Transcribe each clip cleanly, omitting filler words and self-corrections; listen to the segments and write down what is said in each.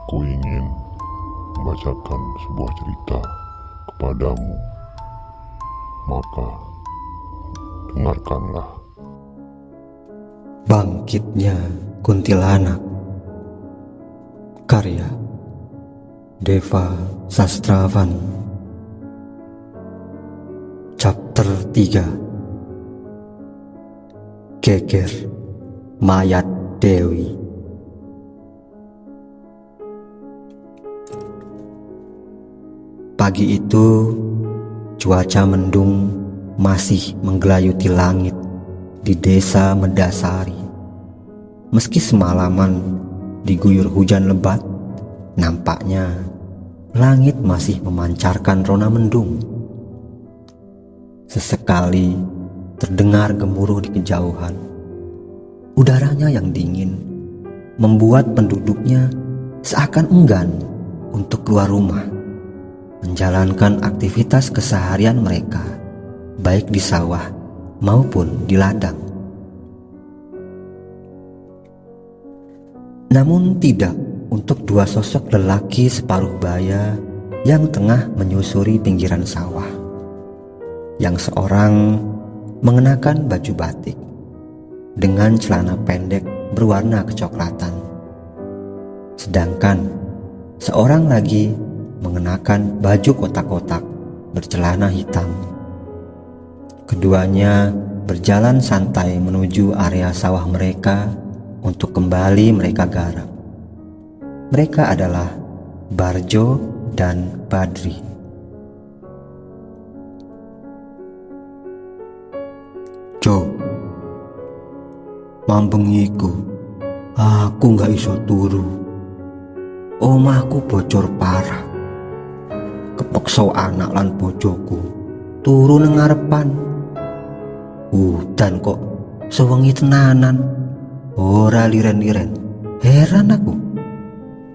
Aku ingin membacakan sebuah cerita kepadamu, maka dengarkanlah. Bangkitnya Kuntilanak, karya Deva Sastrawan. Chapter 3. Geger mayat Dewi. Pagi itu cuaca mendung masih menggelayuti langit di desa Medasari. Meski semalaman diguyur hujan lebat, nampaknya langit masih memancarkan rona mendung. Sesekali terdengar gemuruh di kejauhan. Udaranya yang dingin membuat penduduknya seakan enggan untuk keluar rumah, menjalankan aktivitas keseharian mereka, baik di sawah maupun di ladang. Namun tidak untuk dua sosok lelaki separuh baya yang tengah menyusuri pinggiran sawah. Yang seorang mengenakan baju batik dengan celana pendek berwarna kecoklatan, sedangkan seorang lagi mengenakan baju kotak-kotak bercelana hitam. Keduanya berjalan santai menuju area sawah mereka untuk kembali mereka garap. Mereka adalah Barjo dan Badri. Jo, mambengiku aku gak iso turu. Omahku bocor parah. Kepeksa anak lan bojoku turu nang ngarepan. Udan kok sewengi tenanan. Ora liren-liren. Heran aku.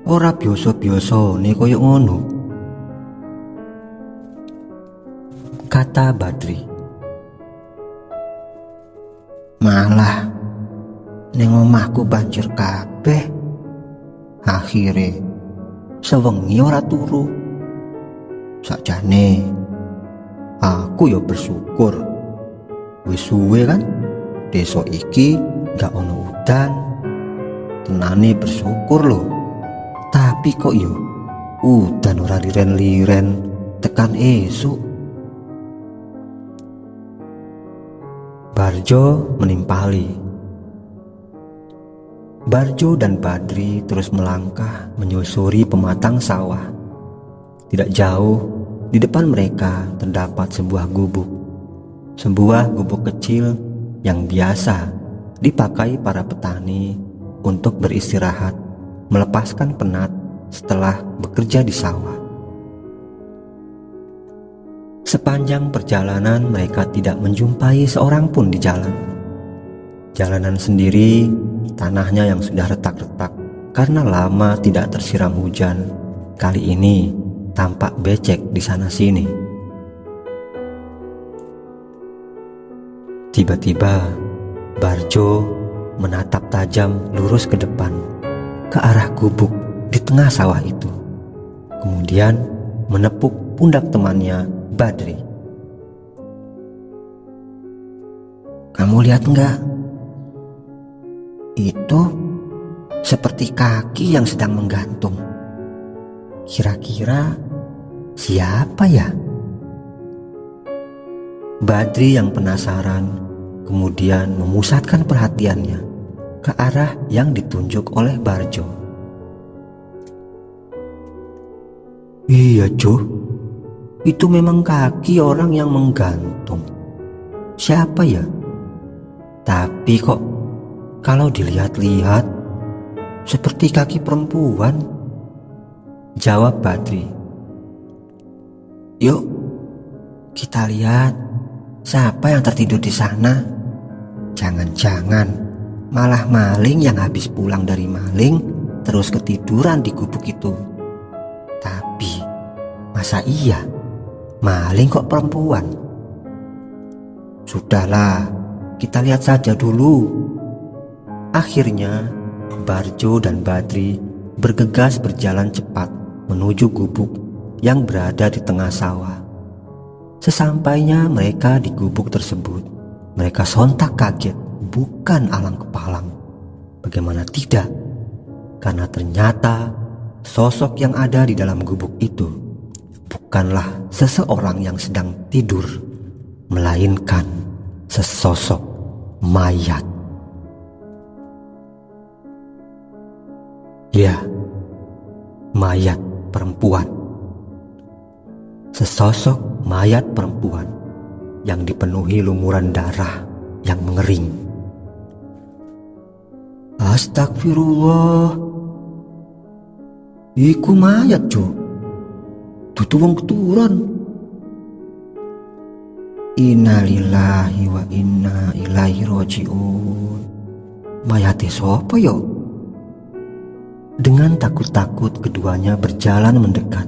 Ora biasa-biasane koyo ngono, kata Badri. Malah ning omahku banjir kabeh. Akhire sewengi ora turu. Sakjane aku ya bersyukur. Wis suwe kan desa iki gak ono udan. Tenane bersyukur lho. Tapi kok yo udan ora liren-liren tekan esuk. Barjo menimpali. Barjo dan Badri terus melangkah menyusuri pematang sawah. Tidak jauh di depan mereka terdapat sebuah gubuk. Sebuah gubuk kecil yang biasa dipakai para petani untuk beristirahat, melepaskan penat setelah bekerja di sawah. Sepanjang perjalanan mereka tidak menjumpai seorang pun di jalan. Jalanan sendiri, tanahnya yang sudah retak-retak karena lama tidak tersiram hujan, kali ini tampak becek di sana-sini. Tiba-tiba Barjo menatap tajam lurus ke depan, ke arah gubuk di tengah sawah itu. Kemudian menepuk pundak temannya Badri. Kamu lihat enggak? Itu seperti kaki yang sedang menggantung. Kira-kira siapa ya? Badri yang penasaran kemudian memusatkan perhatiannya ke arah yang ditunjuk oleh Barjo. Iya Jo, itu memang kaki orang yang menggantung. Siapa ya? Tapi kok kalau dilihat-lihat seperti kaki perempuan, jawab Badri. Yuk kita lihat siapa yang tertidur di sana. Jangan-jangan malah maling yang habis pulang dari maling terus ketiduran di gubuk itu. Tapi masa iya maling kok perempuan? Sudahlah, kita lihat saja dulu. Akhirnya Barjo dan Badri bergegas berjalan cepat menuju gubuk yang berada di tengah sawah. Sesampainya mereka di gubuk tersebut, mereka sontak kaget, bukan alang kepalang. Bagaimana tidak? Karena ternyata sosok yang ada di dalam gubuk itu bukanlah seseorang yang sedang tidur, melainkan sesosok mayat. Ya, mayat perempuan. Sesosok mayat perempuan yang dipenuhi lumuran darah yang mengering. Astagfirullah. Iku mayat, Jo. Dudu wong keturunan. Innalillahi wa inna ilaihi rajiun. Mayate sapa yo? Dengan takut-takut keduanya berjalan mendekat.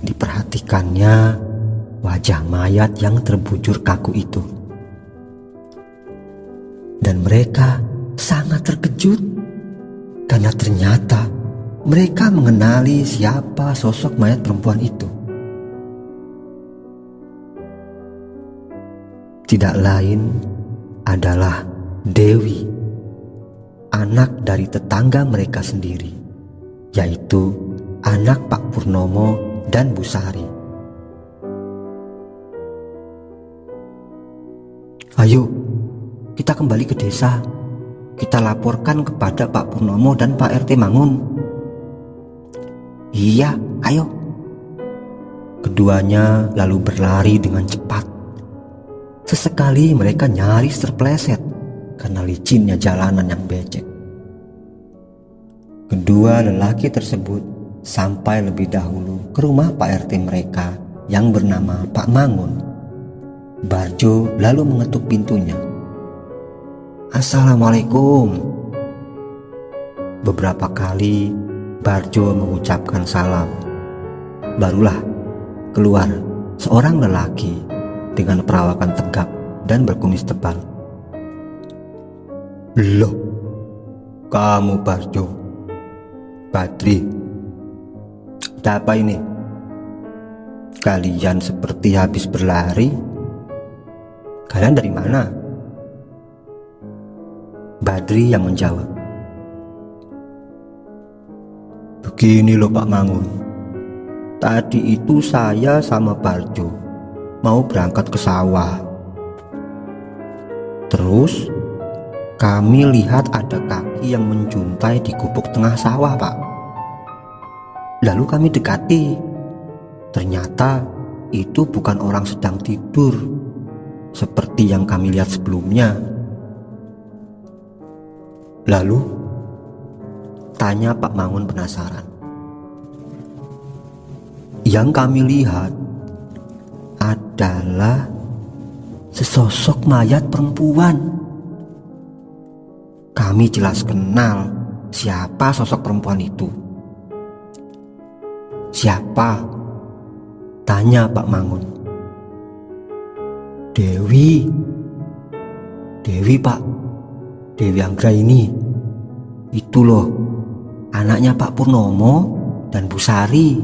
Diperhatikannya wajah mayat yang terbujur kaku itu. Dan mereka sangat terkejut karena ternyata mereka mengenali siapa sosok mayat perempuan itu. Tidak lain adalah Dewi, anak dari tetangga mereka sendiri, yaitu anak Pak Purnomo dan Bu Sari. Ayo, kita kembali ke desa. Kita laporkan kepada Pak Purnomo dan Pak RT Mangun. Iya, ayo. Keduanya lalu berlari dengan cepat. Sesekali mereka nyaris terpeleset karena licinnya jalanan yang becek. Kedua lelaki tersebut sampai lebih dahulu ke rumah Pak RT mereka yang bernama Pak Mangun. Barjo lalu mengetuk pintunya. Assalamualaikum. Beberapa kali Barjo mengucapkan salam. Barulah keluar seorang lelaki dengan perawakan tegap dan berkumis tebal. Loh, kamu Barjo? Badri, ada apa ini? Kalian seperti habis berlari. Kalian dari mana? Badri yang menjawab. Begini loh Pak Mangun. Tadi itu saya sama Barjo mau berangkat ke sawah. Terus kami lihat ada kaki yang menjuntai di gubuk tengah sawah, Pak. Lalu kami dekati. Ternyata itu bukan orang sedang tidur seperti yang kami lihat sebelumnya. Lalu tanya Pak Mangun penasaran. Yang kami lihat adalah sesosok mayat perempuan. Kami jelas kenal siapa sosok perempuan itu. Siapa? Tanya Pak Mangun. Dewi. Dewi, Pak. Dewi Anggra ini. Itu loh, anaknya Pak Purnomo dan Bu Sari.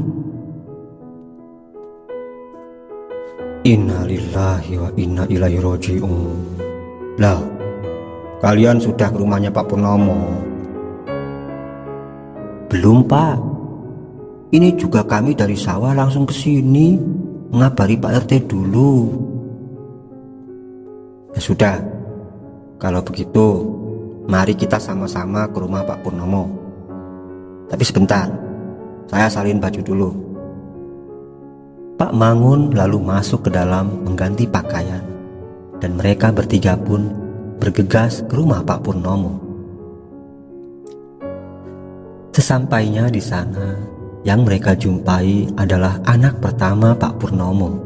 Innalillahi wa inna ilaihi rajiun. Lah, kalian sudah ke rumahnya Pak Purnomo? Belum, Pak. Ini juga kami dari sawah langsung ke sini mengabari Pak RT dulu. Ya sudah, kalau begitu mari kita sama-sama ke rumah Pak Purnomo. Tapi sebentar, saya salin baju dulu. Pak Mangun lalu masuk ke dalam mengganti pakaian, dan mereka bertiga pun bergegas ke rumah Pak Purnomo. Sesampainya di sana, yang mereka jumpai adalah anak pertama Pak Purnomo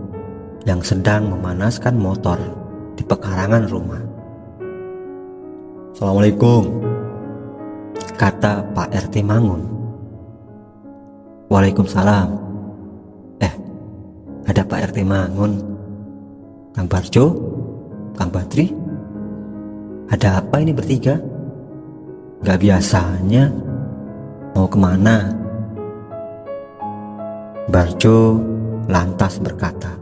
yang sedang memanaskan motor di pekarangan rumah. Assalamualaikum, kata Pak RT Mangun. Waalaikumsalam. Ada Pak RT Mangun, Kang Barjo, Kang Badri. Ada apa ini bertiga? Gak biasanya Mau kemana? Barjo lantas berkata,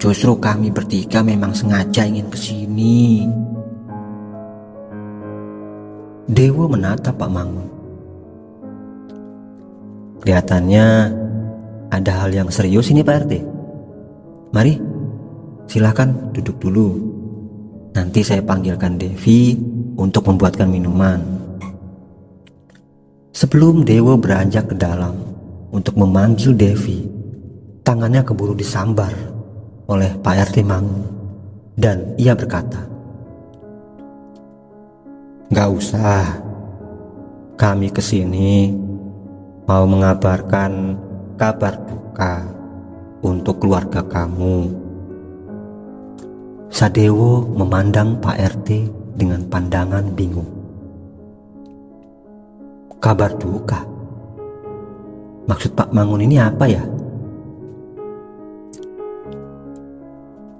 justru kami bertiga memang sengaja ingin kesini. Dewo menatap Pak Mangun. Kelihatannya ada hal yang serius ini Pak RT. Mari, silakan duduk dulu. Nanti saya panggilkan Devi untuk membuatkan minuman. Sebelum Dewo beranjak ke dalam untuk memanggil Devi, tangannya keburu disambar oleh Pak RT Mangun dan ia berkata, "Gak usah, kami kesini mau mengabarkan kabar duka untuk keluarga kamu." Sadewo memandang Pak RT dengan pandangan bingung. Kabar duka? Maksud Pak Mangun ini apa ya?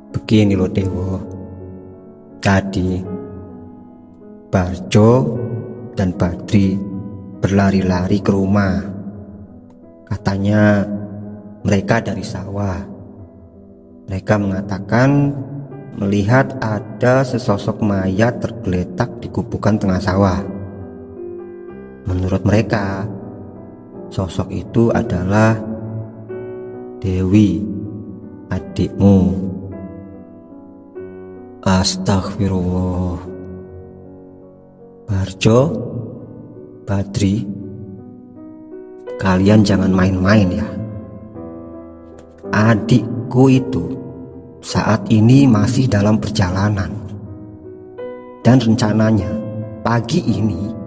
Begini loh Dewo, tadi Barjo dan Badri berlari-lari ke rumah. Katanya mereka dari sawah. Mereka mengatakan melihat ada sesosok mayat tergeletak di kubukan tengah sawah. Menurut mereka, sosok itu adalah Dewi, adikmu. Astagfirullah. Barjo, Badri, kalian jangan main-main ya. Adikku itu saat ini masih dalam perjalanan. Dan rencananya pagi ini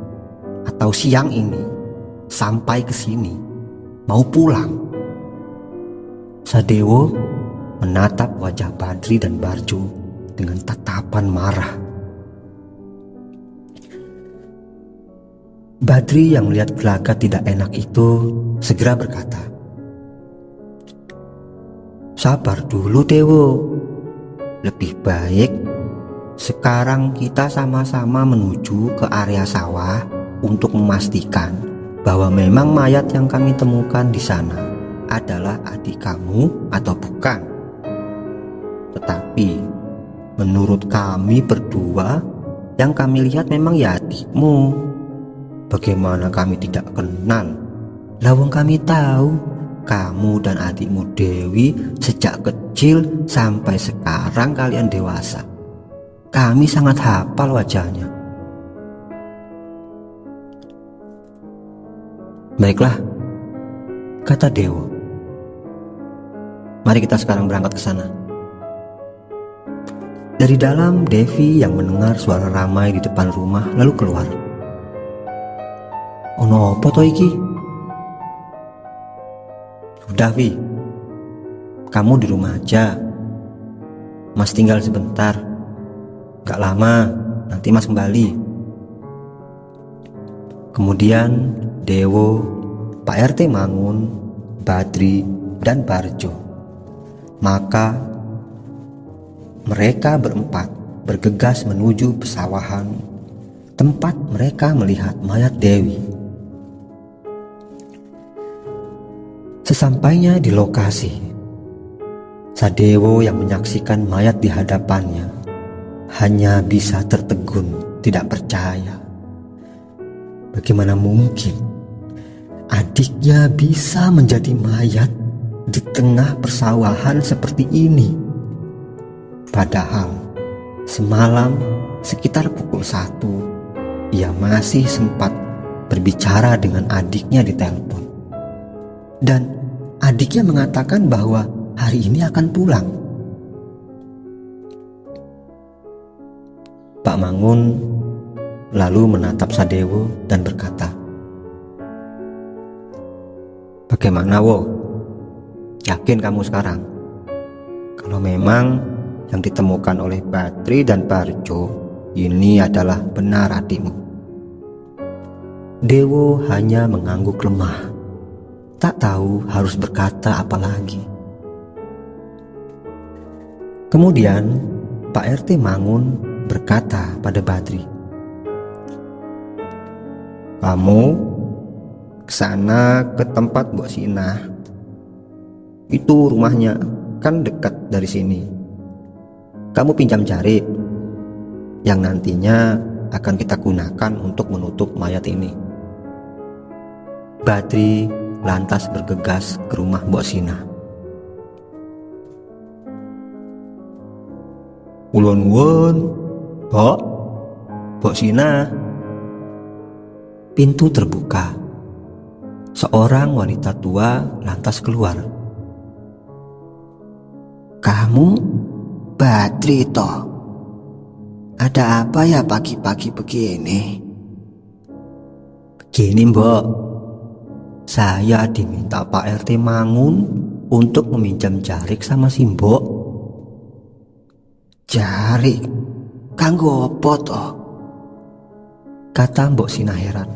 atau siang ini sampai ke sini mau pulang. Sadewo menatap wajah Badri dan Barjo dengan tatapan marah. Badri yang melihat gelagat tidak enak itu segera berkata, "Sabar dulu Dewo, lebih baik sekarang kita sama-sama menuju ke area sawah untuk memastikan bahwa memang mayat yang kami temukan di sana adalah adik kamu atau bukan. Tetapi menurut kami berdua, yang kami lihat memang ya adikmu. Bagaimana kami tidak kenal? Lawang kami tahu kamu dan adikmu Dewi sejak kecil sampai sekarang kalian dewasa. Kami sangat hafal wajahnya." "Baiklah," kata Dewo. "Mari kita sekarang berangkat ke sana." Dari dalam, Devi yang mendengar suara ramai di depan rumah lalu keluar. "Ono apa to iki?" "Udah Vi, kamu di rumah aja. Mas tinggal sebentar. Gak lama, nanti Mas kembali." Kemudian Dewo, Pak RT Mangun, Badri, dan Barjo. Maka mereka berempat bergegas menuju pesawahan tempat mereka melihat mayat Dewi. Sesampainya di lokasi, Sadewo yang menyaksikan mayat di hadapannya hanya bisa tertegun, tidak percaya. Bagaimana mungkin adiknya bisa menjadi mayat di tengah persawahan seperti ini? Padahal semalam sekitar pukul 1 ia masih sempat berbicara dengan adiknya di telepon. Dan adiknya mengatakan bahwa hari ini akan pulang. Pak Mangun lalu menatap Sadewo dan berkata, "Bagaimana Wo? Yakin kamu sekarang kalau memang yang ditemukan oleh Badri dan Barjo ini adalah benar adikmu?" Dewo hanya mengangguk lemah, tak tahu harus berkata apa lagi. Kemudian Pak RT Mangun berkata pada Badri, Kamu kesana ke tempat Mbok Sinah. Itu rumahnya, kan dekat dari sini. Kamu pinjam jarik yang nantinya akan kita gunakan untuk menutup mayat ini. Badri lantas bergegas ke rumah Mbok Sinah. Ulun wun, Mbok Sinah. Pintu terbuka. Seorang wanita tua lantas keluar. Kamu Badri toh? Ada apa ya pagi-pagi begini? Begini Mbok, saya diminta Pak RT Mangun untuk meminjam jarik sama si Mbok. Jarik? Kanggo apa toh? Kata Mbok Sinah heran.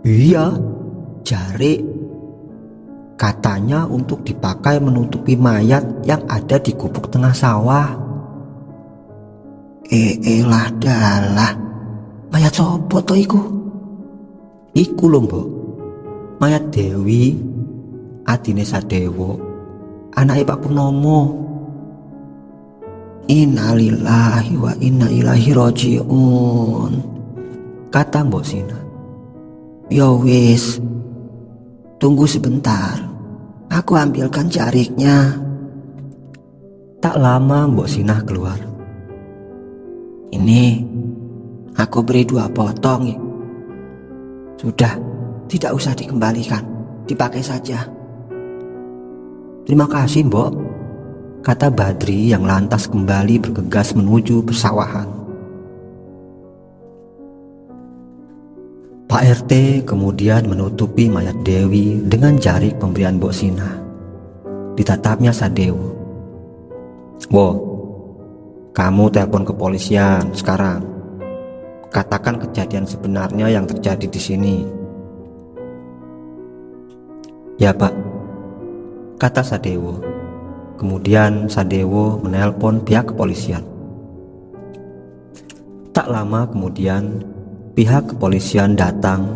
Iya, jarik. Katanya untuk dipakai menutupi mayat yang ada di gubuk tengah sawah. Elah dalah, mayat sopo to iku? Iku lho Mbok, mayat Dewi, adine Sadewo, anake Pak Purnomo. Innalillahi wa inna ilaihi rajiun, kata Mbok Sinah. Ya wis, tunggu sebentar, aku ambilkan jariknya. Tak lama Mbok Sinah keluar. Ini aku beri 2 potong. Sudah, tidak usah dikembalikan, dipakai saja. Terima kasih Mbok, kata Badri yang lantas kembali bergegas menuju persawahan. Pak RT kemudian menutupi mayat Dewi dengan jarik pemberian Mbok Sinah. Ditatapnya Sadewo. Wo, kamu telepon kepolisian sekarang. Katakan kejadian sebenarnya yang terjadi di sini. Ya Pak, kata Sadewo. Kemudian Sadewo menelpon pihak kepolisian. Tak lama kemudian pihak kepolisian datang,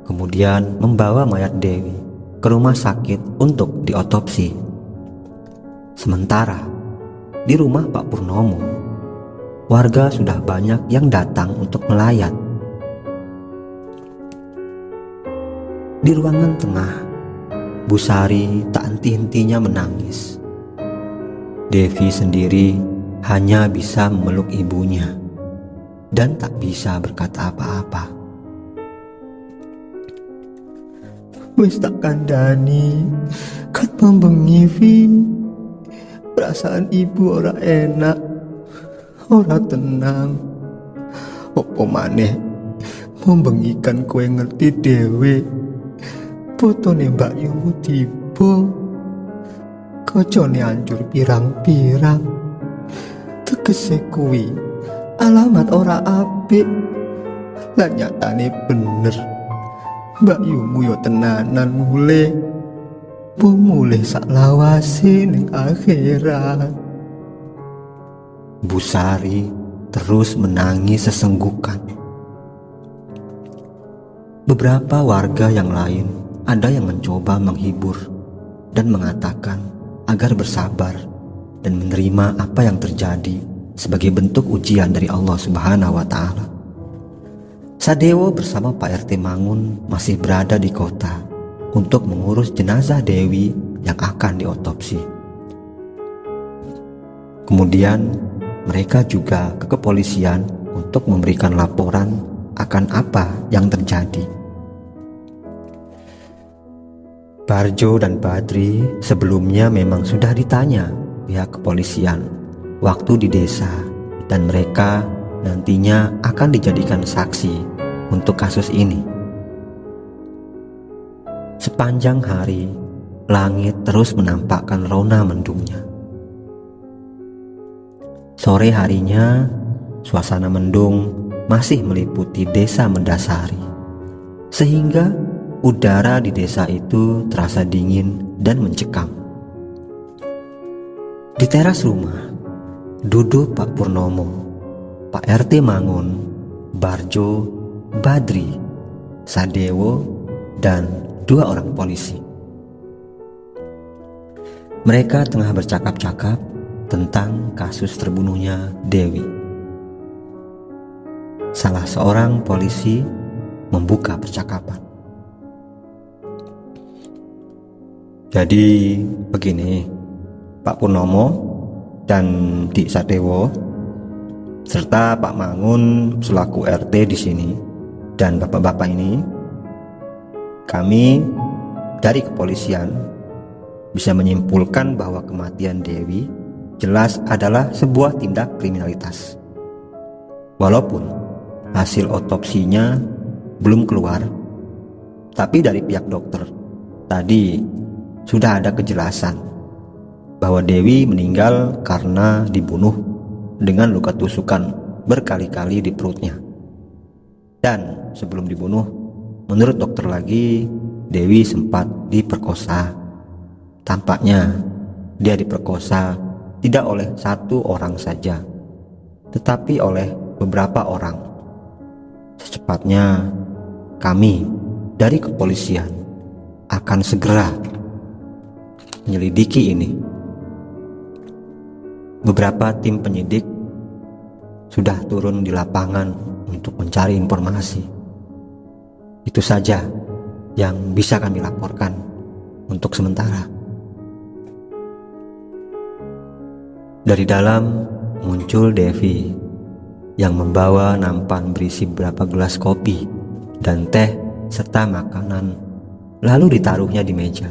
kemudian membawa mayat Dewi ke rumah sakit untuk diotopsi. Sementara di rumah Pak Purnomo, warga sudah banyak yang datang untuk melayat. Di ruangan tengah, Bu Sari tak henti-hentinya menangis. Devi sendiri hanya bisa memeluk ibunya dan tak bisa berkata apa-apa. Wis tak kandani, kan membengi Vi. Perasaan ibu ora enak, ora tenang. Opo maneh membengikan kowe ngerti dhewe. Fotone Mbak Yumu tiba, kocone hancur pirang-pirang. Tegese kuwi alamat ora apik. Lah nyatane bener, Mbak Yumu yo tenanan mulih. Mulih sak lawase ning akhirat. Bu Sari terus menangis sesenggukan. Beberapa warga yang lain ada yang mencoba menghibur dan mengatakan agar bersabar dan menerima apa yang terjadi sebagai bentuk ujian dari Allah Subhanahu wa Ta'ala. Sadewo bersama Pak RT Mangun masih berada di kota untuk mengurus jenazah Dewi yang akan diotopsi. Kemudian mereka juga ke kepolisian untuk memberikan laporan akan apa yang terjadi. Barjo dan Badri sebelumnya memang sudah ditanya pihak kepolisian waktu di desa, dan mereka nantinya akan dijadikan saksi untuk kasus ini. Sepanjang hari, langit terus menampakkan rona mendungnya. Sore harinya, suasana mendung masih meliputi desa Mendasari, sehingga udara di desa itu terasa dingin dan mencekam. Di teras rumah, duduk Pak Purnomo, Pak RT Mangun, Barjo, Badri, Sadewo, dan 2 orang polisi. Mereka tengah bercakap-cakap tentang kasus terbunuhnya Dewi. Salah seorang polisi membuka percakapan. Jadi begini, Pak Purnomo dan Dik Sadewo serta Pak Mangun selaku RT di sini dan bapak-bapak ini, kami dari kepolisian bisa menyimpulkan bahwa kematian Dewi jelas adalah sebuah tindak kriminalitas. Walaupun hasil otopsinya belum keluar, tapi dari pihak dokter tadi sudah ada kejelasan bahwa Dewi meninggal karena dibunuh dengan luka tusukan berkali-kali di perutnya. Dan sebelum dibunuh, menurut dokter lagi, Dewi sempat diperkosa. Tampaknya dia diperkosa tidak oleh 1 orang saja, tetapi oleh beberapa orang. Secepatnya kami dari kepolisian akan segera menyelidiki ini. Beberapa tim penyidik sudah turun di lapangan untuk mencari informasi. Itu saja yang bisa kami laporkan untuk sementara. Dari dalam muncul Devi yang membawa nampan berisi beberapa gelas kopi dan teh serta makanan, lalu ditaruhnya di meja.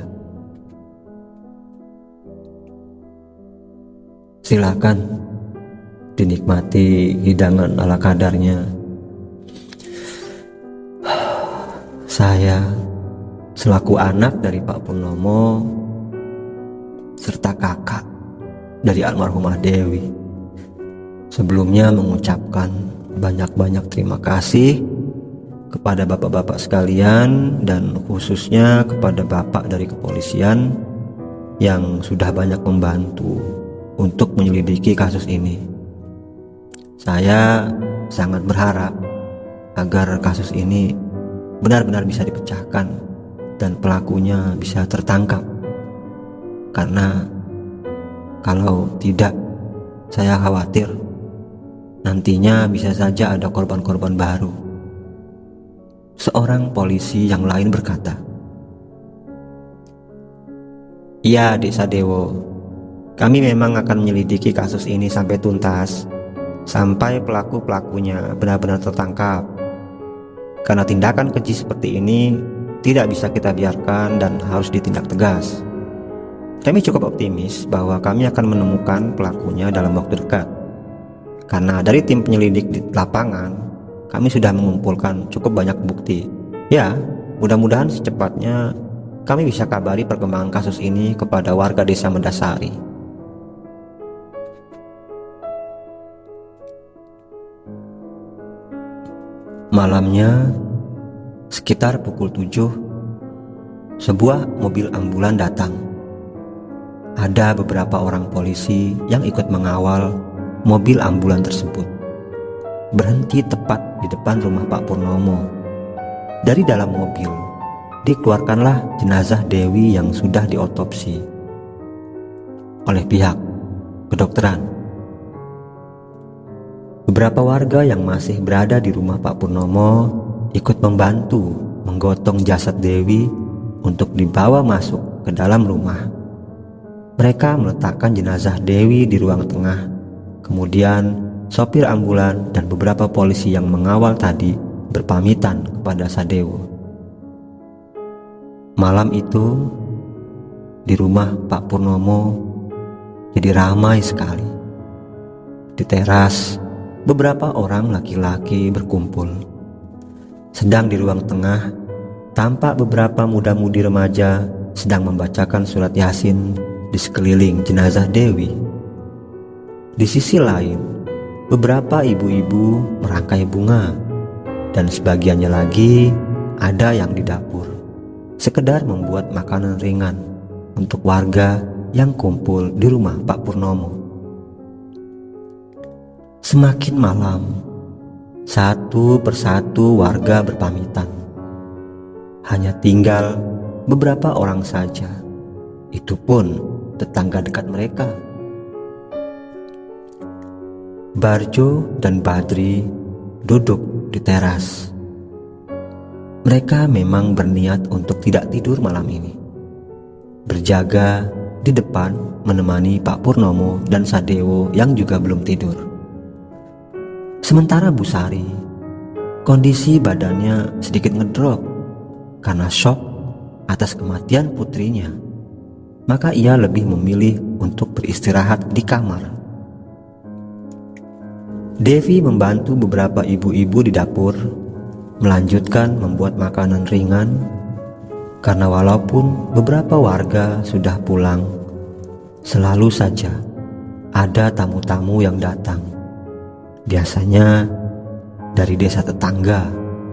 Silakan dinikmati hidangan ala kadarnya. Saya selaku anak dari Pak Purnomo serta kakak dari almarhumah Dewi, sebelumnya mengucapkan banyak-banyak terima kasih kepada bapak-bapak sekalian dan khususnya kepada bapak dari kepolisian yang sudah banyak membantu untuk menyelidiki kasus ini. Saya sangat berharap agar kasus ini benar-benar bisa dipecahkan dan pelakunya bisa tertangkap. Karena kalau tidak, saya khawatir nantinya bisa saja ada korban-korban baru. Seorang polisi yang lain berkata, "Iya, Dik Sadewo, kami memang akan menyelidiki kasus ini sampai tuntas, sampai pelaku-pelakunya benar-benar tertangkap. Karena tindakan keji seperti ini tidak bisa kita biarkan dan harus ditindak tegas. Kami cukup optimis bahwa kami akan menemukan pelakunya dalam waktu dekat. Karena dari tim penyelidik di lapangan, kami sudah mengumpulkan cukup banyak bukti. Ya, mudah-mudahan secepatnya kami bisa kabari perkembangan kasus ini kepada warga desa Mendasari." Malamnya, sekitar pukul 7, sebuah mobil ambulan datang. Ada beberapa orang polisi yang ikut mengawal mobil ambulan tersebut. Berhenti tepat di depan rumah Pak Purnomo. Dari dalam mobil, dikeluarkanlah jenazah Dewi yang sudah diotopsi oleh pihak kedokteran. Beberapa warga yang masih berada di rumah Pak Purnomo ikut membantu menggotong jasad Dewi untuk dibawa masuk ke dalam rumah. Mereka meletakkan jenazah Dewi di ruang tengah. Kemudian sopir ambulan dan beberapa polisi yang mengawal tadi berpamitan kepada Sadewo. Malam itu di rumah Pak Purnomo jadi ramai sekali. Di teras, beberapa orang laki-laki berkumpul. Sedang di ruang tengah, tampak beberapa muda-mudi remaja sedang membacakan surat Yasin di sekeliling jenazah Dewi. Di sisi lain, beberapa ibu-ibu merangkai bunga, dan sebagiannya lagi ada yang di dapur, sekedar membuat makanan ringan untuk warga yang kumpul di rumah Pak Purnomo. Semakin malam, Satu persatu warga berpamitan. Hanya tinggal beberapa orang saja, itu pun tetangga dekat mereka. Barjo dan Badri duduk di teras. Mereka memang berniat untuk tidak tidur malam ini, berjaga di depan menemani Pak Purnomo dan Sadewo yang juga belum tidur. Sementara Bu Sari, kondisi badannya sedikit ngedrop karena shock atas kematian putrinya. Maka ia lebih memilih untuk beristirahat di kamar. Devi membantu beberapa ibu-ibu di dapur melanjutkan membuat makanan ringan, karena walaupun beberapa warga sudah pulang, selalu saja ada tamu-tamu yang datang. Biasanya dari desa tetangga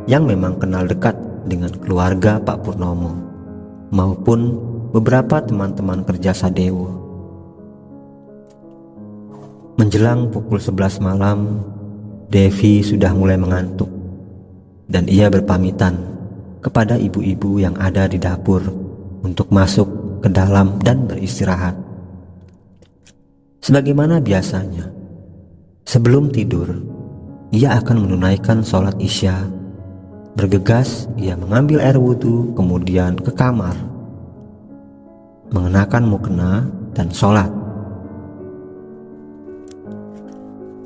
yang memang kenal dekat dengan keluarga Pak Purnomo, maupun beberapa teman-teman kerja Sadewo. Menjelang pukul 11 malam, Devi sudah mulai mengantuk dan ia berpamitan kepada ibu-ibu yang ada di dapur untuk masuk ke dalam dan beristirahat. Sebagaimana biasanya, sebelum tidur, ia akan menunaikan sholat Isya. Bergegas, ia mengambil air wudhu, kemudian ke kamar, mengenakan mukena dan sholat.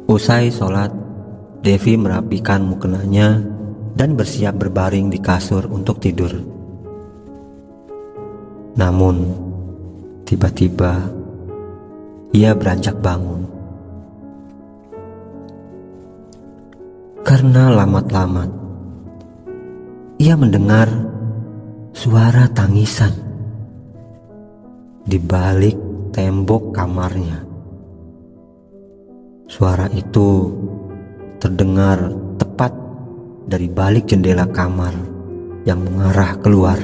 Usai sholat, Devi merapikan mukenanya dan bersiap berbaring di kasur untuk tidur. Namun, tiba-tiba ia beranjak bangun. Karena lamat-lamat, ia mendengar suara tangisan di balik tembok kamarnya. Suara itu terdengar tepat dari balik jendela kamar yang mengarah keluar.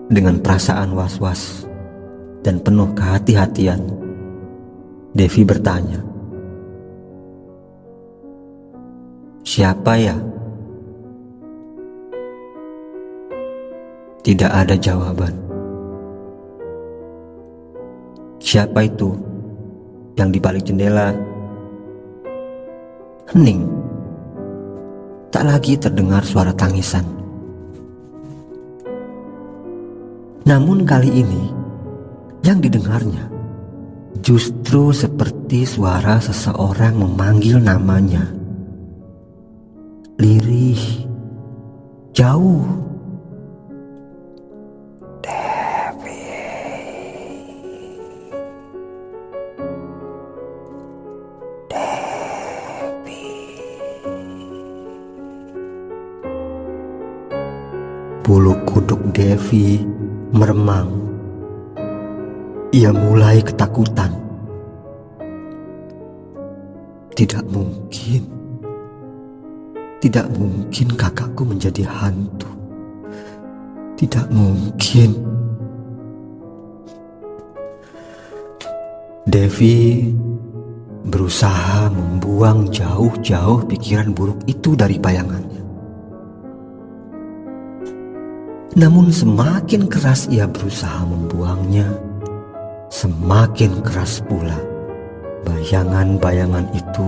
Dengan perasaan was-was dan penuh kehati-hatian, Devi bertanya, "Siapa ya?" Tidak ada jawaban. Siapa itu yang di balik jendela? Hening. Tak lagi terdengar suara tangisan. Namun kali ini yang didengarnya justru seperti suara seseorang memanggil namanya. Lirih, jauh. Bulu kuduk Devi meremang. Ia mulai ketakutan. Tidak mungkin kakakku menjadi hantu. Tidak mungkin. Devi berusaha membuang jauh-jauh pikiran buruk itu dari bayangannya. Namun semakin keras ia berusaha membuangnya, semakin keras pula bayangan-bayangan itu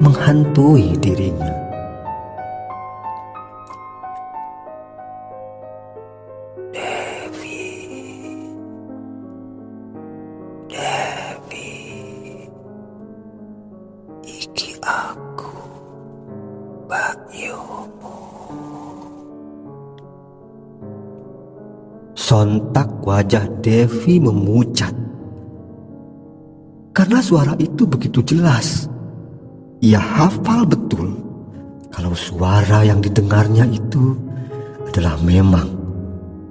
menghantui dirinya. Devi, iki aku, Bagyumu. Sontak wajah Devi memucat. Karena suara itu begitu jelas. Ia hafal betul kalau suara yang didengarnya itu adalah memang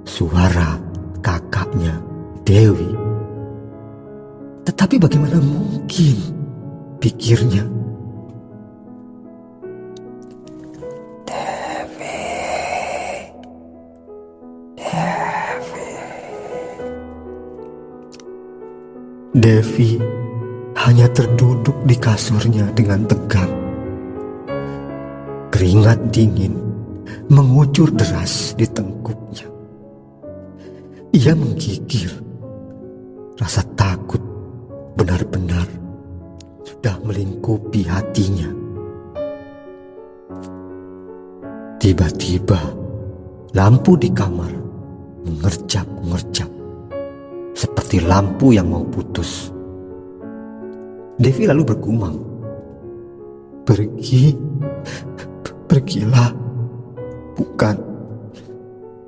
suara kakaknya Dewi. Tetapi bagaimana mungkin, pikirnya. Devi hanya terduduk di kasurnya dengan tegang. Keringat dingin mengucur deras di tengkuknya. Ia menggigil. Rasa takut benar-benar sudah melingkupi hatinya. Tiba-tiba lampu di kamar mengerjap-ngerjap seperti lampu yang mau putus. Devi lalu bergumam, Pergilah.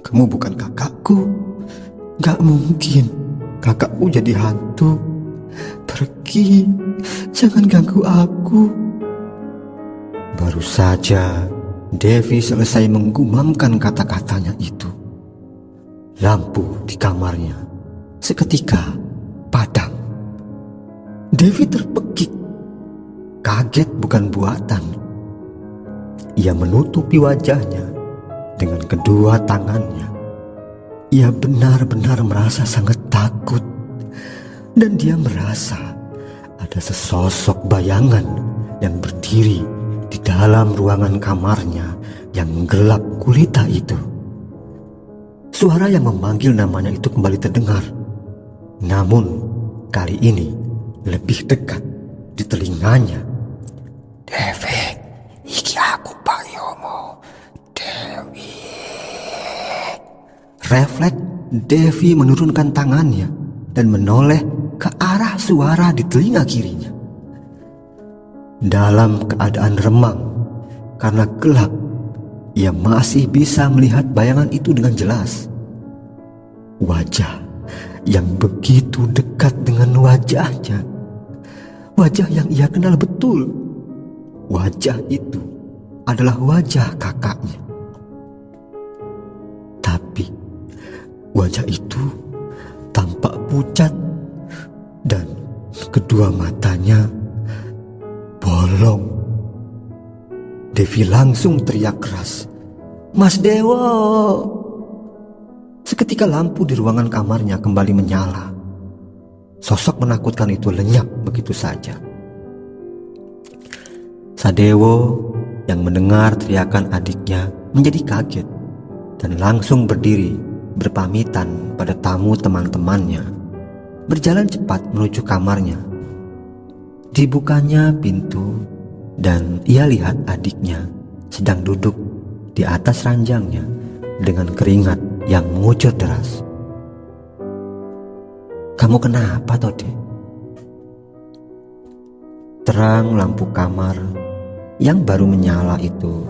Kamu bukan kakakku. Gak mungkin kakakku jadi hantu. Pergi, jangan ganggu aku. Baru saja Devi selesai menggumamkan kata-katanya itu, lampu di kamarnya seketika padam. Devi terpekik, kaget bukan buatan. Ia menutupi wajahnya dengan kedua tangannya. Ia benar-benar merasa sangat takut, dan dia merasa ada sesosok bayangan yang berdiri di dalam ruangan kamarnya yang gelap gulita itu. Suara yang memanggil namanya itu kembali terdengar, namun kali ini lebih dekat di telinganya. Devi, iki aku Pak Yomo. Dewi. Refleks Devi menurunkan tangannya dan menoleh ke arah suara di telinga kirinya. Dalam keadaan remang karena gelap, ia masih bisa melihat bayangan itu dengan jelas. Wajah yang begitu dekat dengan wajahnya, wajah yang ia kenal betul. Wajah itu adalah wajah kakaknya. Tapi wajah itu tampak pucat dan kedua matanya bolong. Devi langsung teriak keras, "Mas Dewo!" Seketika lampu di ruangan kamarnya kembali menyala. Sosok menakutkan itu lenyap begitu saja. Sadewo yang mendengar teriakan adiknya menjadi kaget dan langsung berdiri berpamitan pada tamu teman-temannya, berjalan cepat menuju kamarnya. Dibukanya pintu dan ia lihat adiknya sedang duduk di atas ranjangnya dengan keringat yang mengucur deras. "Kamu kenapa, Tode?" Terang lampu kamar yang baru menyala itu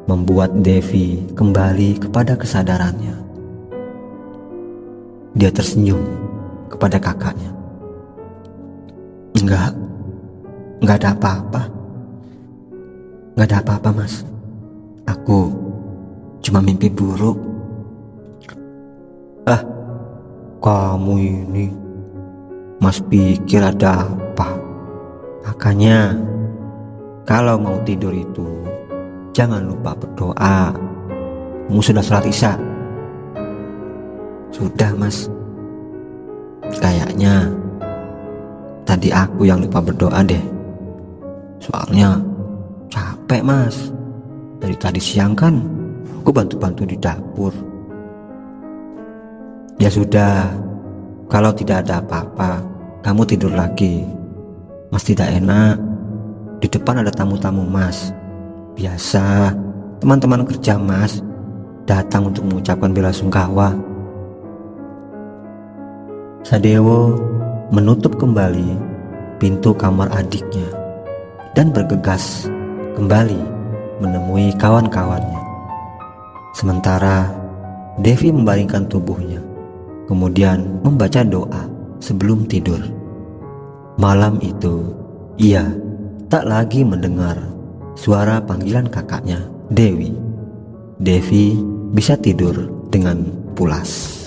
membuat Devi kembali kepada kesadarannya. Dia tersenyum kepada kakaknya. Enggak ada apa-apa. Enggak ada apa-apa, Mas. Aku cuma mimpi buruk. Kamu ini, Mas pikir ada apa? Makanya kalau mau tidur itu jangan lupa berdoa. Kamu sudah sholat isya? Sudah, Mas. Kayaknya tadi aku yang lupa berdoa deh. Soalnya capek, Mas. Dari tadi siang kan aku bantu-bantu di dapur. Ya sudah, kalau tidak ada apa-apa, kamu tidur lagi. Mas tidak enak. Di depan ada tamu-tamu, Mas. Biasa teman-teman kerja Mas datang untuk mengucapkan belasungkawa. Sadewo menutup kembali pintu kamar adiknya dan bergegas kembali menemui kawan-kawannya. Sementara Devi membaringkan tubuhnya, kemudian membaca doa sebelum tidur. Malam itu ia tak lagi mendengar suara panggilan kakaknya Dewi. Devi bisa tidur dengan pulas.